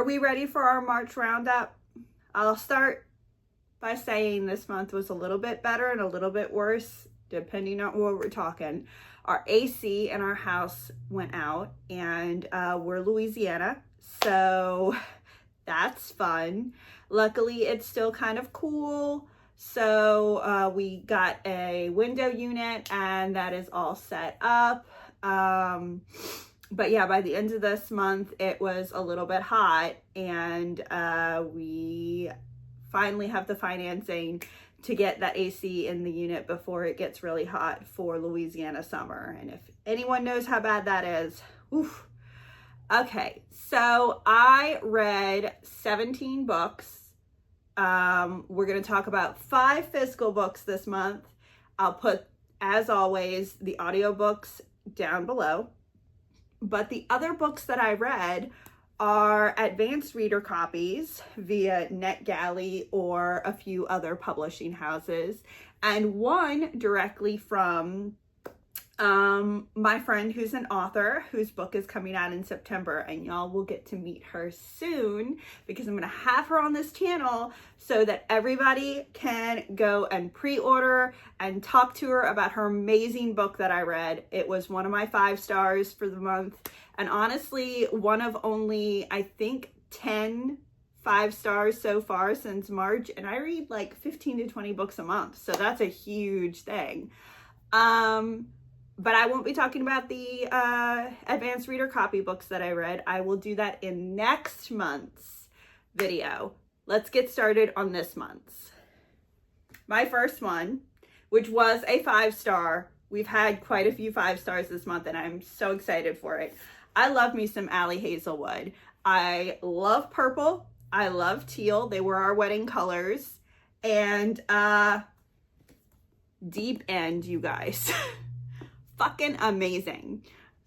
we ready for our March roundup? I'll start by saying this month was a little bit better and a little bit worse, depending on what we're talking. Our AC in our house went out, and we're Louisiana, so that's fun. Luckily, it's still kind of cool, so we got a window unit, and that is all set up. But yeah, by the end of this month, it was a little bit hot, and we finally have the financing to get that AC in the unit before it gets really hot for Louisiana summer. And if anyone knows how bad that is, oof. Okay, so I read 17 books. We're going to talk about 5 physical books this month. I'll put, as always, the audiobooks down below. But the other books that I read are advanced reader copies via NetGalley or a few other publishing houses, and one directly from my friend who's an author whose book is coming out in September, and y'all will get to meet her soon because I'm going to have her on this channel so that everybody can go and pre-order and talk to her about her amazing book that I read. It was one of my 5 stars for the month, and honestly, one of only, I think, 10 5 stars so far since March, and I read like 15 to 20 books a month, so that's a huge thing. But I won't be talking about the advanced reader copy books that I read. I will do that in next month's video. Let's get started on this month's. My first one, which was a 5-star. We've had quite a few 5 stars this month, and I'm so excited for it. I love me some Allie Hazelwood. I love purple. I love teal. They were our wedding colors. And Deep End, you guys. Fucking amazing.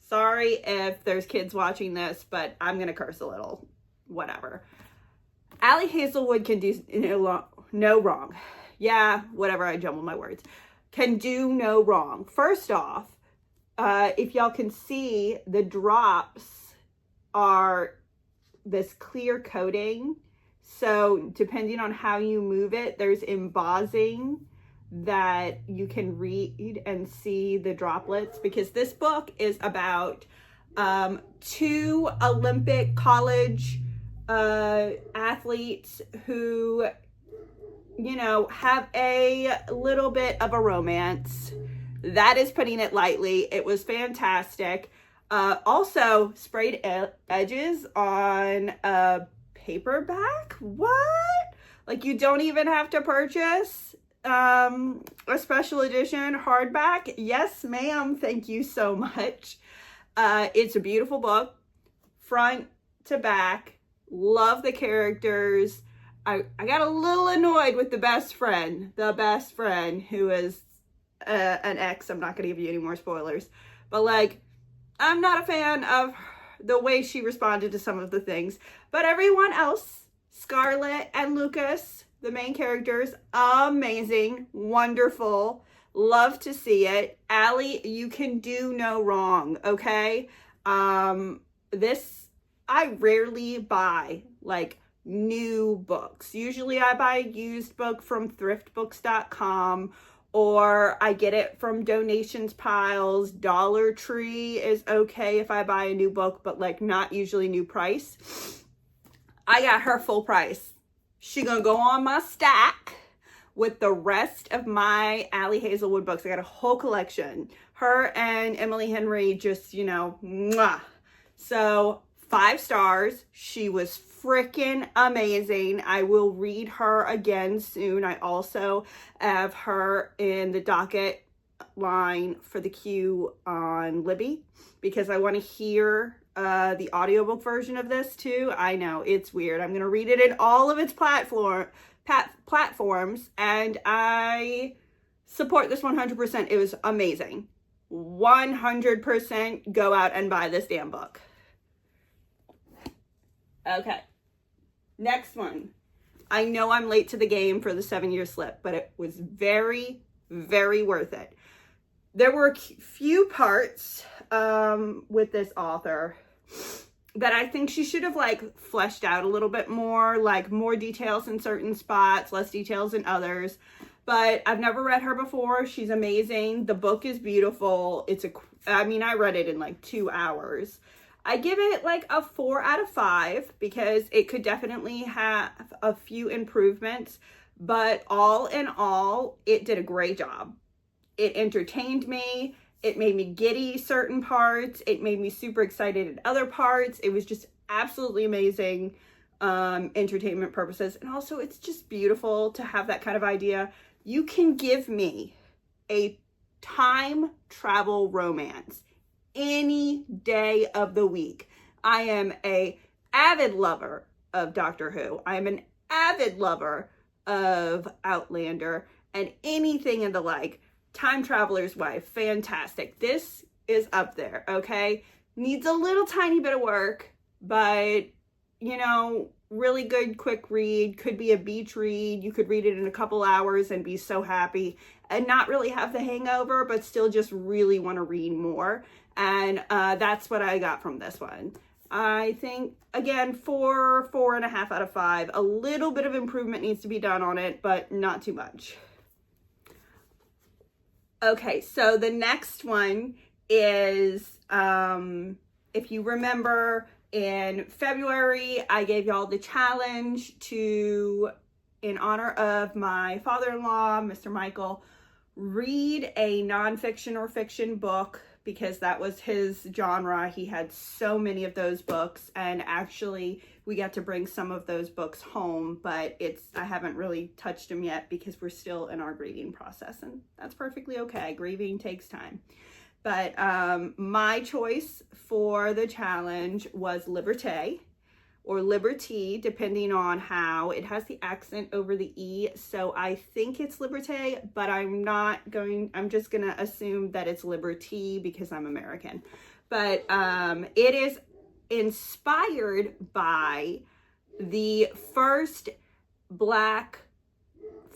Sorry if there's kids watching this, but I'm gonna curse a little. Whatever. Allie Hazelwood can do no wrong. Yeah, whatever, I jumble my words. Can do no wrong. First off, if y'all can see, the drops are this clear coating. So depending on how you move it, there's embossing that you can read and see the droplets, because this book is about 2 Olympic college athletes who, you know, have a little bit of a romance. That is putting it lightly. It was fantastic. Also sprayed edges on a paperback. What? Like, you don't even have to purchase a special edition hardback? Yes, ma'am. Thank you so much. It's a beautiful book, front to back. Love the characters. I got a little annoyed with the best friend who is an ex. I'm not going to give you any more spoilers, but like, I'm not a fan of the way she responded to some of the things, but everyone else, Scarlett and Lucas, the main characters, amazing, wonderful, love to see it. Allie, you can do no wrong, okay? This, I rarely buy, like, new books. Usually I buy a used book from thriftbooks.com, or I get it from donations piles. Dollar Tree is okay if I buy a new book, but like not usually new price. I got her full price. She gonna go on my stack with the rest of my Allie Hazelwood books. I got a whole collection. Her and Emily Henry, just, you know, mwah. So 5 stars. She was freaking amazing. I will read her again soon. I also have her in the docket line for the queue on Libby because I want to hear the audiobook version of this too. I know, it's weird. I'm going to read it in all of its platforms, and I support this 100%. It was amazing. 100% go out and buy this damn book. Okay. Next one. I know I'm late to the game for the 7-year slip, but it was very, very worth it. There were a few parts with this author that I think she should have like fleshed out a little bit more, like more details in certain spots, less details in others. But I've never read her before. She's amazing. The book is beautiful. I read it in like 2 hours. I give it like a 4 out of 5 because it could definitely have a few improvements, but all in all, it did a great job. It entertained me. It made me giddy certain parts. It made me super excited at other parts. It was just absolutely amazing entertainment purposes. And also it's just beautiful to have that kind of idea. You can give me a time travel romance any day of the week. I am an avid lover of Doctor Who. I am an avid lover of Outlander and anything and the like. Time Traveler's Wife, fantastic. This is up there, okay? Needs a little tiny bit of work, but, you know, really good quick read. Could be a beach read. You could read it in a couple hours and be so happy and not really have the hangover, but still just really want to read more. And that's what I got from this one. I think, again, 4.5 out of 5. A little bit of improvement needs to be done on it, but not too much. Okay, so the next one is, if you remember, in February, I gave y'all the challenge to, in honor of my father-in-law, Mr. Michael, read a nonfiction or fiction book because that was his genre. He had so many of those books, and actually we got to bring some of those books home, but I haven't really touched them yet because we're still in our grieving process, and that's perfectly okay. Grieving takes time. But my choice for the challenge was Liberté, or Liberty, depending on how it has the accent over the E. So I think it's Liberté, but I'm just gonna assume that it's Liberty because I'm American. But it is inspired by the first Black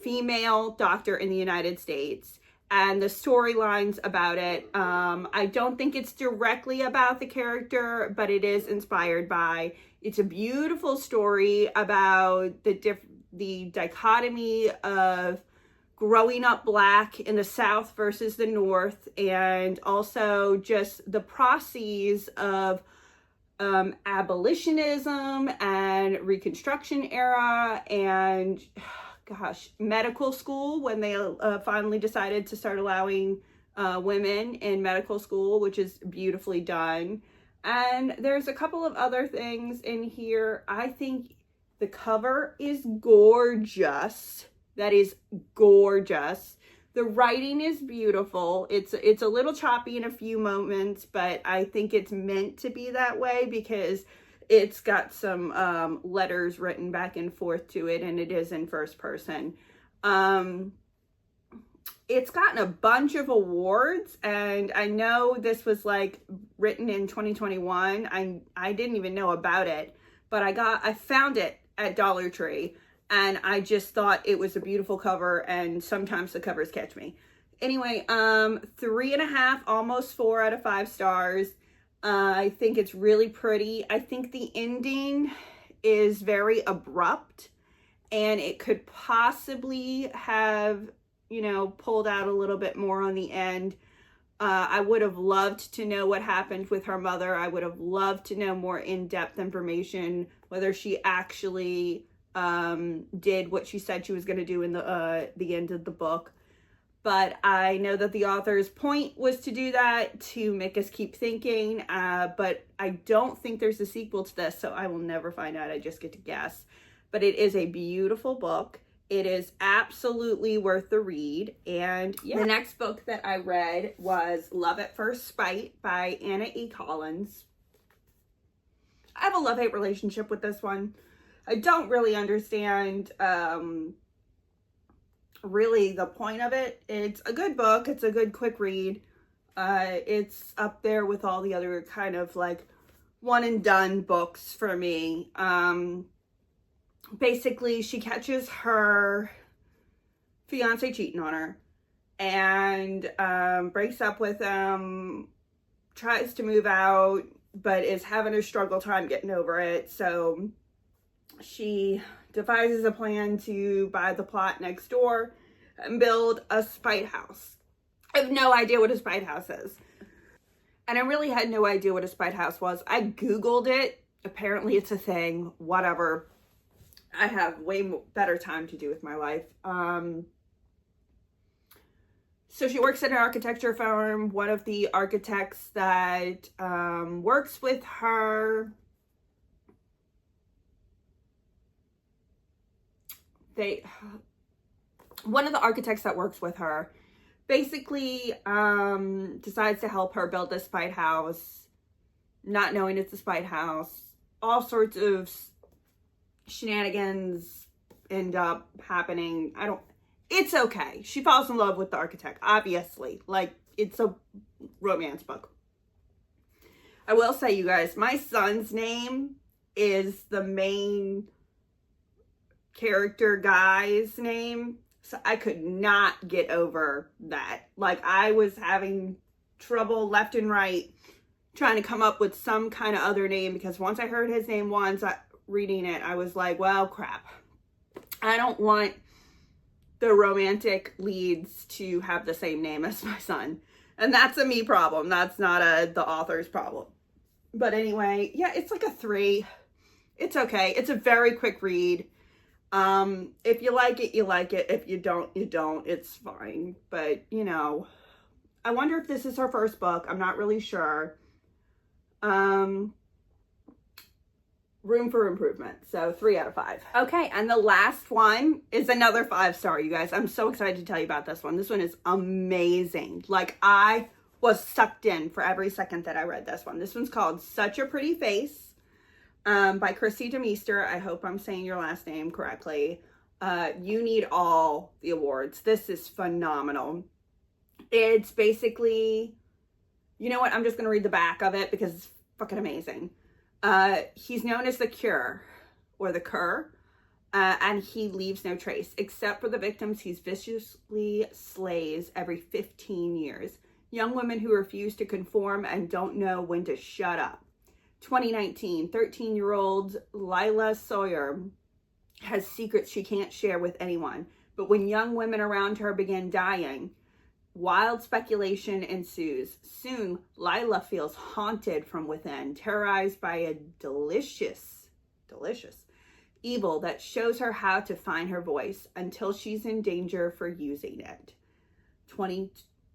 female doctor in the United States and the storylines about it. I don't think it's directly about the character, but it is inspired by. It's a beautiful story about the dichotomy of growing up Black in the South versus the North, and also just the process of abolitionism and Reconstruction era and, gosh, medical school when they finally decided to start allowing women in medical school, which is beautifully done. And there's a couple of other things in here. I think the cover is gorgeous. That is gorgeous. The writing is beautiful. It's a little choppy in a few moments, but I think it's meant to be that way because it's got some letters written back and forth to it, and it is in first person. It's gotten a bunch of awards, and I know this was like written in 2021. I didn't even know about it, but I found it at Dollar Tree, and I just thought it was a beautiful cover, and sometimes the covers catch me. Anyway, 3.5, almost 4 out of 5 stars. I think it's really pretty. I think the ending is very abrupt, and it could possibly have, pulled out a little bit more on the end. I would have loved to know what happened with her mother. I would have loved to know more in-depth information, whether she actually did what she said she was going to do in the end of the book. But I know that the author's point was to do that, to make us keep thinking. But I don't think there's a sequel to this, so I will never find out. I just get to guess. But it is a beautiful book. It is absolutely worth the read. And yeah. The next book that I read was Love at First Spite by Anna E. Collins. I have a love-hate relationship with this one. I don't really understand really the point of it. It's a good book. It's a good quick read. It's up there with all the other kind of like one and done books for me. Basically, she catches her fiance cheating on her and breaks up with him, tries to move out, but is having a struggle time getting over it. So she devises a plan to buy the plot next door and build a spite house. I have no idea what a spite house is. And I really had no idea what a spite house was. I Googled it. Apparently it's a thing. Whatever. I have way better time to do with my life. So she works at an architecture firm. One of the architects that works with her, one of the architects that works with her basically decides to help her build this spite house, not knowing it's a spite house. All sorts of shenanigans end up happening. It's okay. She falls in love with the architect, obviously. Like, it's a romance book. I will say, you guys, my son's name is the main character guy's name. So I could not get over that. Like, I was having trouble left and right trying to come up with some kind of other name, because once I heard his name once, reading it, I was like, well, crap. I don't want the romantic leads to have the same name as my son. And that's a me problem. That's not the author's problem. But anyway, yeah, it's like a 3. It's okay. It's a very quick read. If you like it, you like it. If you don't, you don't. It's fine. But, you know, I wonder if this is her first book. I'm not really sure. Room for improvement. So 3 out of 5. Okay, and the last one is another 5-star, you guys. I'm so excited to tell you about this one. This one is amazing. Like, I was sucked in for every second that I read this one. This one's called Such a Pretty Face, by Christy DeMeester. I hope I'm saying your last name correctly. You need all the awards. This is phenomenal. It's basically, you know what? I'm just going to read the back of it because it's fucking amazing. He's known as the Cure, or the Cur, and he leaves no trace, except for the victims he viciously slays every 15 years. Young women who refuse to conform and don't know when to shut up. 2019, 13-year-old Lila Sawyer has secrets she can't share with anyone, but when young women around her begin dying, wild speculation ensues. Soon, Lila feels haunted from within, terrorized by a delicious evil that shows her how to find her voice until she's in danger for using it.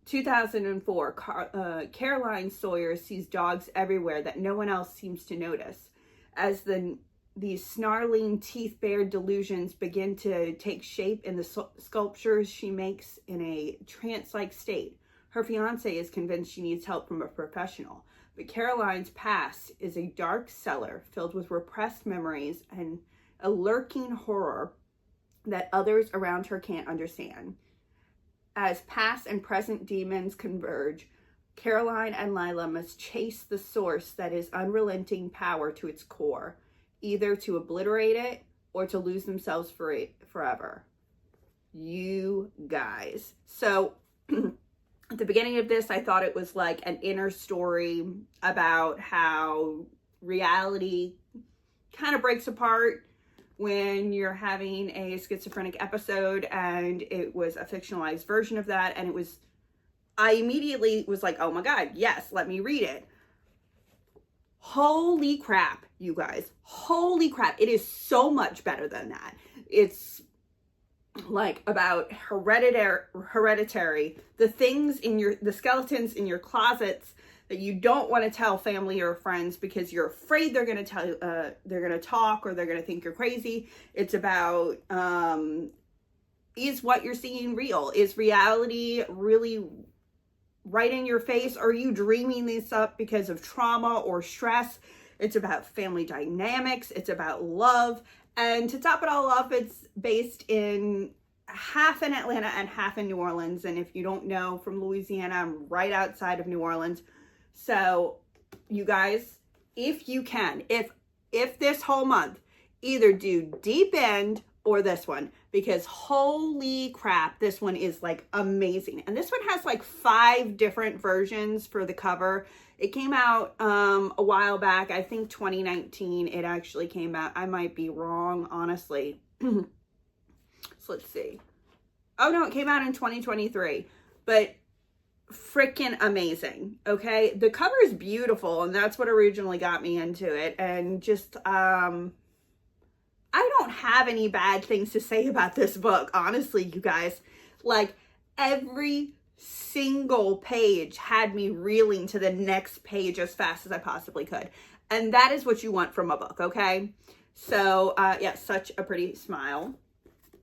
2004, Caroline Sawyer sees dogs everywhere that no one else seems to notice. As these snarling, teeth-bared delusions begin to take shape in the sculptures she makes in a trance-like state, her fiancé is convinced she needs help from a professional. But Caroline's past is a dark cellar filled with repressed memories and a lurking horror that others around her can't understand. As past and present demons converge, Caroline and Lila must chase the source that is unrelenting power to its core, either to obliterate it or to lose themselves forever. You guys. So at the beginning of this, I thought it was like an inner story about how reality kind of breaks apart when you're having a schizophrenic episode, and it was a fictionalized version of that. And I immediately was like, oh my God, yes, let me read it. Holy crap, you guys. Holy crap. It is so much better than that. It's like about hereditary, the skeletons in your closets that you don't want to tell family or friends because you're afraid they're going to they're going to talk, or they're going to think you're crazy. It's about, is what you're seeing real? Is reality really right in your face? Or are you dreaming this up because of trauma or stress? It's about family dynamics. It's about love. And to top it all off, it's based in half in Atlanta and half in New Orleans. And if you don't know, from Louisiana, I'm right outside of New Orleans. So you guys, if you can, if this whole month, either do Deep End or this one, because holy crap, this one is like amazing. And this one has like 5 different versions for the cover. It came out a while back. I think 2019 it actually came out. I might be wrong, honestly. So let's see. Oh no, it came out in 2023. But freaking amazing. Okay, the cover is beautiful, and that's what originally got me into it. And just I don't have any bad things to say about this book, honestly, you guys. Like, every single page had me reeling to the next page as fast as I possibly could. And that is what you want from a book, okay? So, yeah, such a pretty smile.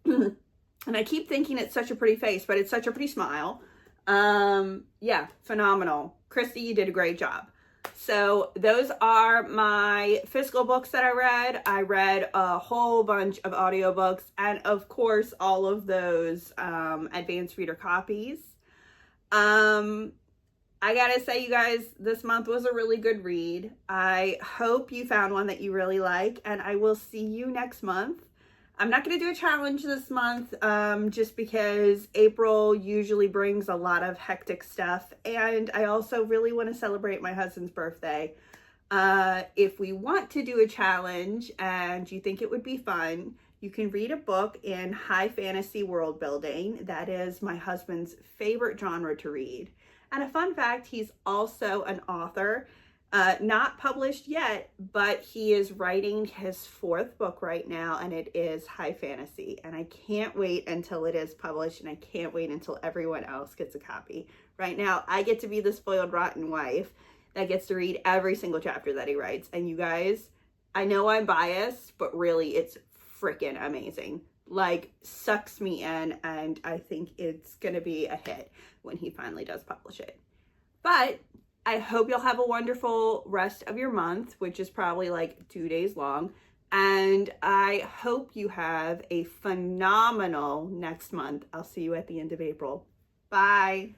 And I keep thinking it's such a pretty face, but it's such a pretty smile. Yeah, phenomenal. Christy, you did a great job. So those are my physical books that I read. I read a whole bunch of audiobooks and of course all of those advanced reader copies. I gotta say, you guys, this month was a really good read. I hope you found one that you really like, and I will see you next month. I'm not going to do a challenge this month just because April usually brings a lot of hectic stuff, and I also really want to celebrate my husband's birthday. If we want to do a challenge and you think it would be fun, you can read a book in high fantasy world building. That is my husband's favorite genre to read. And a fun fact, he's also an author. Not published yet, but he is writing his 4th book right now, and it is high fantasy. And I can't wait until it is published, and I can't wait until everyone else gets a copy. Right now, I get to be the spoiled, rotten wife that gets to read every single chapter that he writes. And you guys, I know I'm biased, but really, it's freaking amazing. Like, sucks me in, and I think it's gonna be a hit when he finally does publish it. But I hope you'll have a wonderful rest of your month, which is probably like 2 days long. And I hope you have a phenomenal next month. I'll see you at the end of April. Bye.